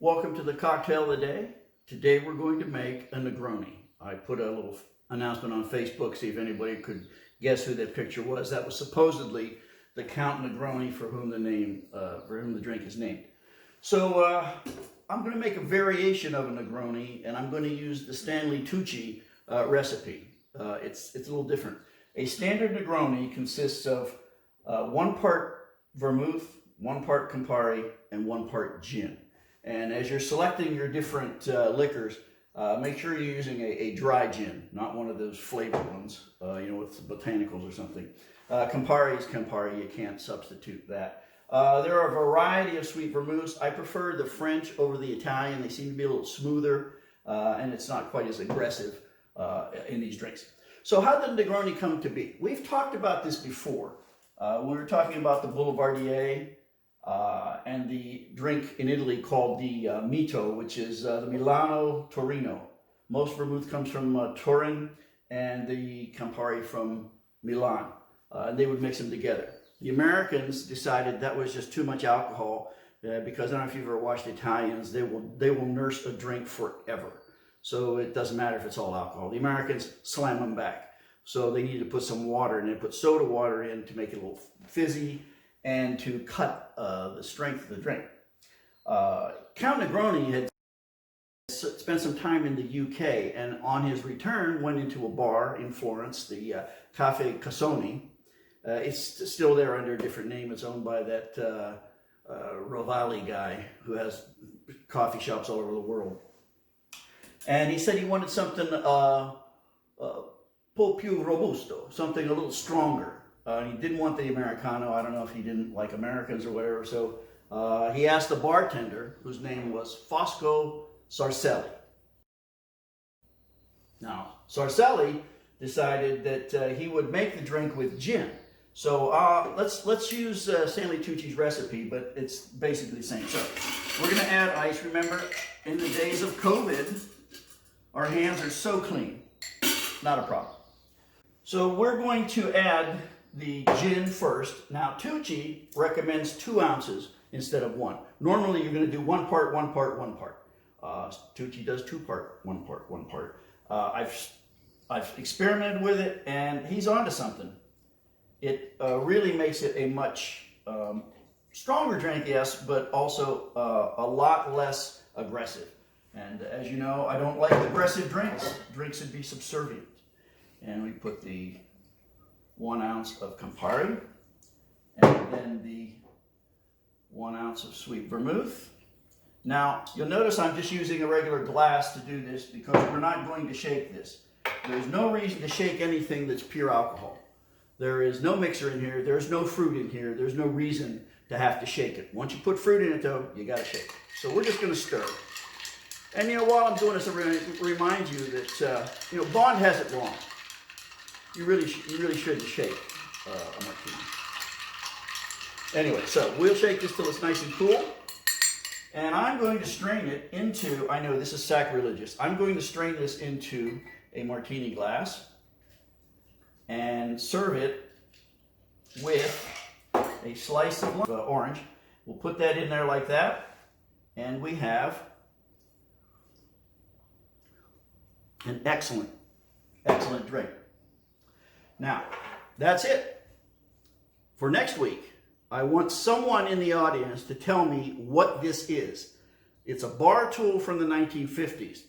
Welcome to the cocktail of the day. Today we're going to make a Negroni. I put a little announcement on Facebook, see if anybody could guess who that picture was. That was supposedly the Count Negroni for whom the drink is named. So I'm going to make a variation of a Negroni, and I'm going to use the Stanley Tucci recipe. It's a little different. A standard Negroni consists of 1 part vermouth, 1 part Campari, and 1 part gin. And as you're selecting your different liquors, make sure you're using a dry gin, not one of those flavored ones, with botanicals or something. Campari is Campari, you can't substitute that. There are a variety of sweet vermouths. I prefer the French over the Italian. They seem to be a little smoother, and it's not quite as aggressive in these drinks. So how did Negroni come to be? We've talked about this before. We were talking about the Boulevardier, and the drink in Italy called the Mito, which is the Milano Torino. Most vermouth comes from Turin, and the Campari from Milan. They would mix them together. The Americans decided that was just too much alcohol because I don't know if you've ever watched Italians, they will nurse a drink forever. So it doesn't matter if it's all alcohol. The Americans slam them back. So they needed to put some water in it, put soda water in to make it a little fizzy and to cut the strength of the drink. Count Negroni had spent some time in the UK, and on his return went into a bar in Florence, the Caffè Cassoni. It's still there under a different name. It's owned by that Rovalli guy who has coffee shops all over the world. And he said he wanted something po più robusto, something a little stronger. He didn't want the Americano. I don't know if he didn't like Americans or whatever. So he asked the bartender, whose name was Fosco Sarcelli. Now, Sarcelli decided that he would make the drink with gin. So let's use Stanley Tucci's recipe, but it's basically the same. So we're going to add ice. Remember, in the days of COVID, our hands are so clean. Not a problem. So we're going to add the gin first. Now, Tucci recommends 2 ounces instead of 1. Normally, you're going to do 1 part, 1 part, 1 part. Tucci does 2 part, 1 part, 1 part. I've experimented with it, and he's onto something. It really makes it a much stronger drink, yes, but also a lot less aggressive. And as you know, I don't like aggressive drinks. Drinks should be subservient. And we put the 1 ounce of Campari, and then the 1 ounce of sweet vermouth. Now, you'll notice I'm just using a regular glass to do this because we're not going to shake this. There's no reason to shake anything that's pure alcohol. There is no mixer in here. There's no fruit in here. There's no reason to have to shake it. Once you put fruit in it, though, you got to shake it. So we're just going to stir. And, while I'm doing this, I remind you that, Bond has it wrong. You really shouldn't shake a martini. Anyway, so we'll shake this till it's nice and cool. And I'm going to strain it into, I know this is sacrilegious, I'm going to strain this into a martini glass and serve it with a slice of orange. We'll put that in there like that, and we have an excellent drink. Now, that's it. For next week, I want someone in the audience to tell me what this is. It's a bar tool from the 1950s.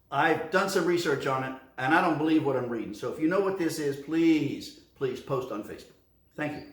I've done some research on it, and I don't believe what I'm reading. So if you know what this is, please post on Facebook. Thank you.